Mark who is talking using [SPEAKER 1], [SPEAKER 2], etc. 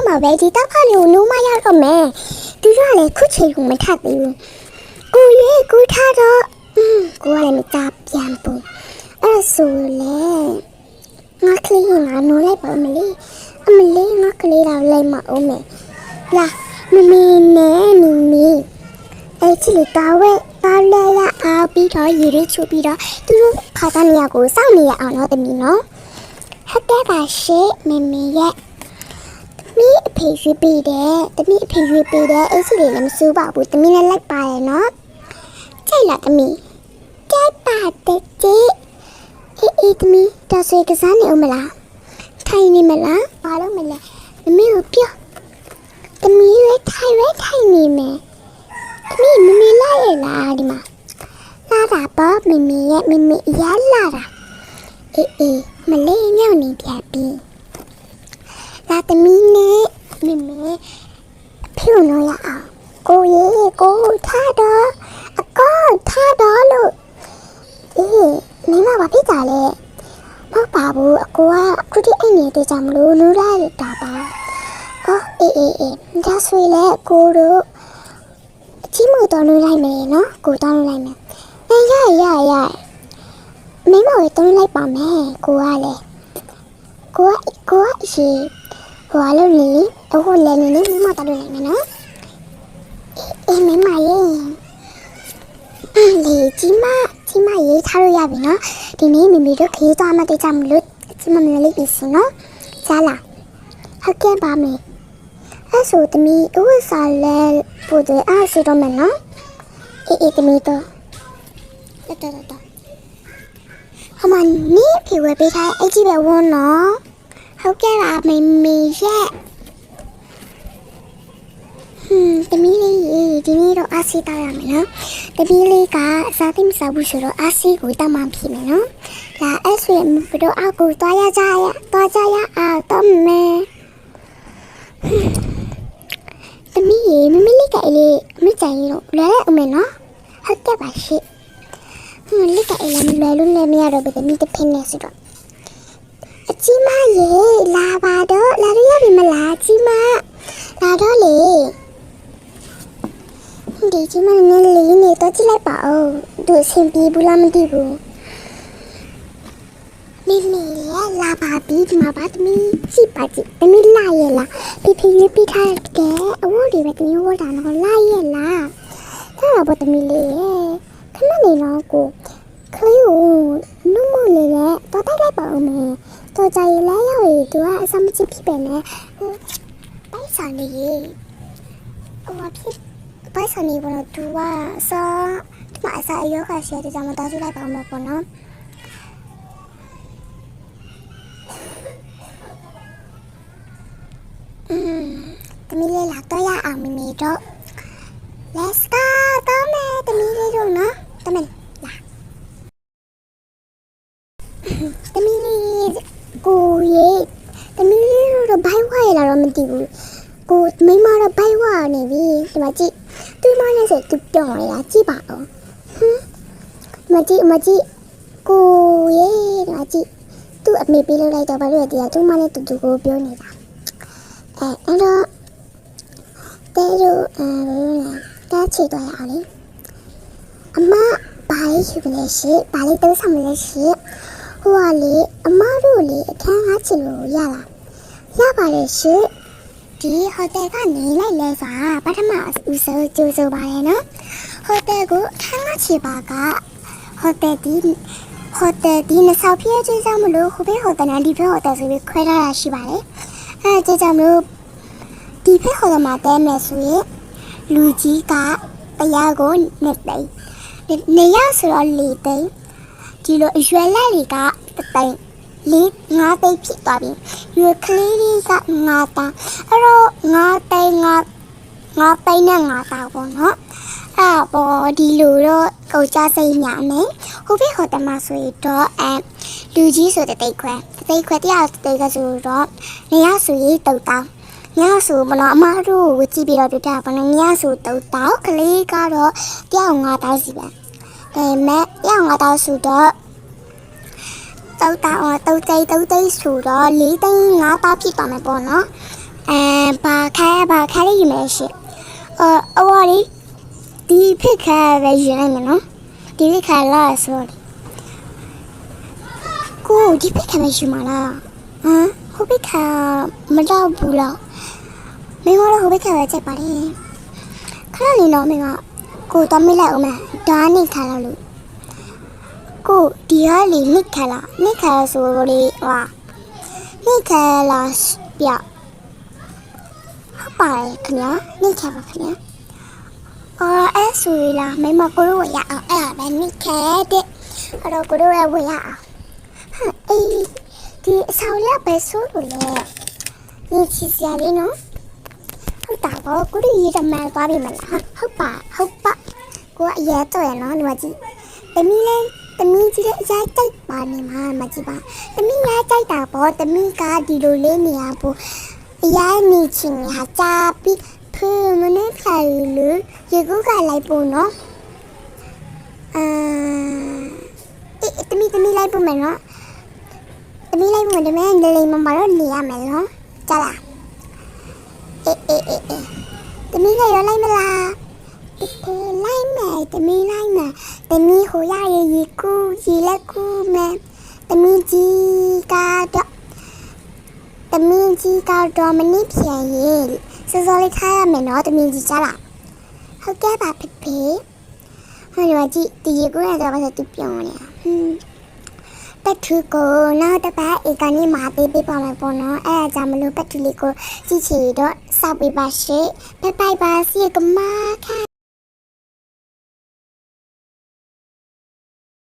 [SPEAKER 1] မှာပဲဒီတောက်ဖာလေးကိုနိုးမရတော့မယ်သူကလည်းခုချိန်ကိုမထပ်သေးဘူးကိုရေကိုထားတော့ကိုကလည်းမကြပြန်ဘူးအဲ့ဆိုလေငါကလေးငါနိုးလိုက်ပါမလေးအမလေးငါကလေးတော့လိုက်မအောင်မယ်လာမမီနဲ့မီအဲ့ချီလေးတာဝဲတားလဲရအားပြီးတော့ရေရိချူပြီးတော့သူတို့ခါသားနေရကိုစောင့်နေရအောင်တော့တမီနော်ဟုတ်တယ်ပါရှေမမီရဲ့တမီအဖေရွေးပေးတယ်တမီအဖေရွေးပေးတယ်အဲ့ချီလေးလည်းမစိုးပါဘူးတမီလည်းလိုက်ပါရဲ့နော်ကြိုက်လားတမီကြိုက်ပါတယ်ကြည့်အေးတမီဒါဆိုကစားနေအောင်မလားထိုင်နေမလားဘာလို့မလဲမမီကိုပြောတမီရဲ့ထိုင်နေမယ်မမီလာရဲ့လားဒီမှာလာတာပေါ့မမီရဲ့မမီရလာတာအေးမလေးညောင်းနေပြပြီလာတမီနဲ့မမီဖြူလို့ရအောင်ကိုရေကိုထားတော့အကောထားတော့လို့အေးမင်းမဘာဖြစ်ကြလဲမဟုတ်ပါဘူးအကိုကအခုဒီအိမ်နေတဲ့ကြောင့်မလို့လူလာတာပါအော်အေးဒါဆိုရင်ကိုတို့အချင်းမို့တော်လို့လိုက်မယ်နော်ကိုတော်လို့လိုက်မယ်ရမင်းမကိုတော်လိုက်ပါမယ်ကိုကလည်းကိုကအရှိဟိုအလုပ်နေအခုလည်းနေမင်းမတော်လို့လိုက်မယ်နော်အေးမင်းမရဲ့လေကြီးမရေးထားလို့ရပြီနော်ဒီနေ့မမီတို့ခေးသွားမှတိတ်ချမလို့ကြီးမမလေးပြီစနော်ကြားလားဟုတ်ကဲ့ပါမေအဲ့ဆိုတမီဥဝစာလဲပို့တယ်အားစီတော့မယ်နော်အေးတမီတော့တော်ဟမနီးဖြေဝဲပေးထားအဲ့ကြီးပဲဝန်းနော်ဟုတ်ကဲ့ပါမေရဲ့တမီလေးဒီနေ့တော့အားစီတောက်ရမယ်နော်တမီလေးကစားသိမစားဘူးဆိုတော့အားစီကိုတောက်မှဖြစ်မယ်နော်လာအဲ့ဆိုရင်ဘယ်တော့အောက်ကိုသွားကြရအောင်တော့မယ်တမီမမလေးကလေးမကြိုင်လို့လဲဦးမယ်နော်ဟုတ်ကဲ့ပါရှင့်လေးကလေးမလဲလို့လည်းမရတော့ဘူးတမီတစ်ဖက်နဲ့ဆိုတော့အကြီးမရေလာပါတော့လာရရပြီမလားအကြီးမလာတော့လေဒီကြီးမနဲ့လေးနေတော့ကြည့်လိုက်ပါဦးသူအဆင်ပြေဘူးလားမသိဘူးမီလာပါပြီဒီမှာပါတမီကြည့်ပါကြည့်တမီလာရဲ့လားဖေရွေးပြီးထားတဲ့အဝတ်တွေပဲတမီဝတ်တာတော့လာရဲ့လားအဲ့တော့ဗတမီလေးရဲ့ခဏနေတော့ကိုခလေးကိုနုံမလေးနဲ့တော့တိုက်လိုက်ပါဦးမယ်တော့ကြရင်လဲရောက်ရည်သူကအစမချစ်ဖြစ်ပဲနဲ့ပိုက်ဆံလေးဟိုဖြစ်ပိုက်ဆံလေးကတော့သူကစားဒီမှာအစားအရောဂါရှိတဲ့ကြောင့်မတော်ကြလိုက်ပါဦးမပေါ့နော်တမီလေးလာတော့ရအောင်မီတော့ let's go တော့မယ်တမီလေးတို့နော်တမီလာတမီလေးကိုရေတမီလေးတို့ဘိုင်းဝါရလာတော့မသိဘူးကိုမိမတော့ဘိုင်းဝါနေပြီဒီမှာကြည့်သူမနဲ့ဆိုသူပြောင်းရတာကြည့်ပါဦးမကြည့်ကိုရေဒီမှာကြည့်သူ့အမေပေးလို့လိုက်တော့ဘာလို့လဲတရားသူမနဲ့တူကိုပြောနေတာအဲ့တော့တဲတို့တားချီတော့ရအောင်လေအမဘာလေးယူလဲရှိဘာလေးတိုးဆောင်လဲရှိဟိုကလေအမတို့လေအခန်းကားချီလို့ရပါတယ်ရှိဒီဟိုတယ်ကနေလိုက်လဲစာပထမဦးဆုံးကြိုးစိုးပါရဲ့နော်ဟိုတယ်ကိုအခန်းကားချီပါကဟိုတယ်ဒီနဆောက်ပြည့်ချင်းဆောင်မလို့ဟိုဘက်ဟိုတယ်နဲ့ဒီဘက်ဟိုတယ်ဆိုပြီးခွဲထားတာရှိပါတယ်အဲ့ဒါကြောင့်မလို့ဒီဘက်ဟိုတယ်မှာတဲမယ်ဆိုရင်လူကြီးကတရားကိုနှစ်သိန်းနေရဆိုတော့၄သိန်းဒီလိုအရွယ်လက်တွေကသိန်း၄၅သိန်းဖြစ်သွားပြီရွယ်ကလေးတွေက၅တောင်းအဲ့တော့၅သိန်းနဲ့၅တောင်းပေါ့နော်အဲ့ပေါ်ဒီလိုတော့ကုန်ကြစိတ်ညမယ်ဟိုဘက်ဟိုတယ်မှာဆိုရင်တော့လူကြီးဆိုတဲ့တိတ်ခွဲတရားတိတ်ကဆိုတော့နေရဆိုရင်တုတ်တောင်းညဆိုမလားအမတို့ဝကြည့်ပြီးတော့ပြတာပါနော်ညဆိုတုတ်တောင်းကလေးကတော့15000စီပဲမဲ့15000ဆိုတော့တုတ်သိဆိုတော့4သိန်း5ပါဖြစ်သွားမယ်ပေါ့နော် ဘာခါလေးယူမယ်ရှင်အဝါလေးဒီဖိတ်ခါပဲယူလိုက်မယ်နော်ဒီဖိတ်ခါလာဆိုကိုဒီဖိတ်ခါပဲယူမှာလားဟိုဖိတ်ခါမတော့ဘူးလားမင်းကတော့ဟိုဖိတ်ခါပဲချက်ပါလေခဏလေးတော့မင်းကကိုတော့မိလိုက်အောင်မယ်ဒါနေခါလာလို့ကိုဒီဟာလေးနိခါလာဆိုလို့ဟာနိခါလာပြဟုတ်ပါတယ်ခင်ဗျာနိခါပါခင်ဗျာအဲ့ဆိုရလားမမကိုတို့ရအောင်အဲ့ဒါပဲနိခါတဲ့အဲ့တော့ကိုတို့ရဝင်ရအောင်အေးဒီအဆောင်ရပဲဆိုလို့လေဒီချစ်စရာလေးနော်ဟုတ်တာပေါ့ကိုတို့ရတမန်သွားပြီမလားဟုတ်ပါကိုအရဲတော့ရနော်ဒီမှာကြည့်တမီးကြီးလည်းအရိုက်တိုက်ပါနေမှာမကြည့်ပါတမီးရိုက်တိုက်တာပေါ့တမီးကဒီလိုလေးနေရဖို့အရိုက်နေချင်ဟာကြပြီးဖေးမနေခါလို့ရေကူးကလိုက်ဖို့နော်တမီးလိုက်ဖို့မယ်နော်တမီးလိုက်ဖို့တမီးလေးမမတော့နေရမယ်နော်ကြားလားအေးတမီးလည်းရောလိုက်မလားလိုက်မယ်တမီးလိုက်မယ်တမီးဟိုရရေကူးရေလက်ကူးမယ်တမီးကြီးကတော့မနစ်ပြန်ရင်စောစောလေးထားရမယ်နော်တမီးကြီးကြားလားဟုတ်ကဲ့ပါဖေဟိုဒီမှာကြည့်ဒီရေကူးရတော့ဘာလို့တူပြောင်းနေတာပတ်ထူကိုနောက်တစ်ပတ်ဧကနေမှာပေးပါမယ်ပေါ့နော်အဲ့ဒါကြောင့်မလို့ပတ်ထူလေးကိုကြည့်ချီတော့စောက်ပေးပါရှင့်ဘိုင်ပါစီကမခါ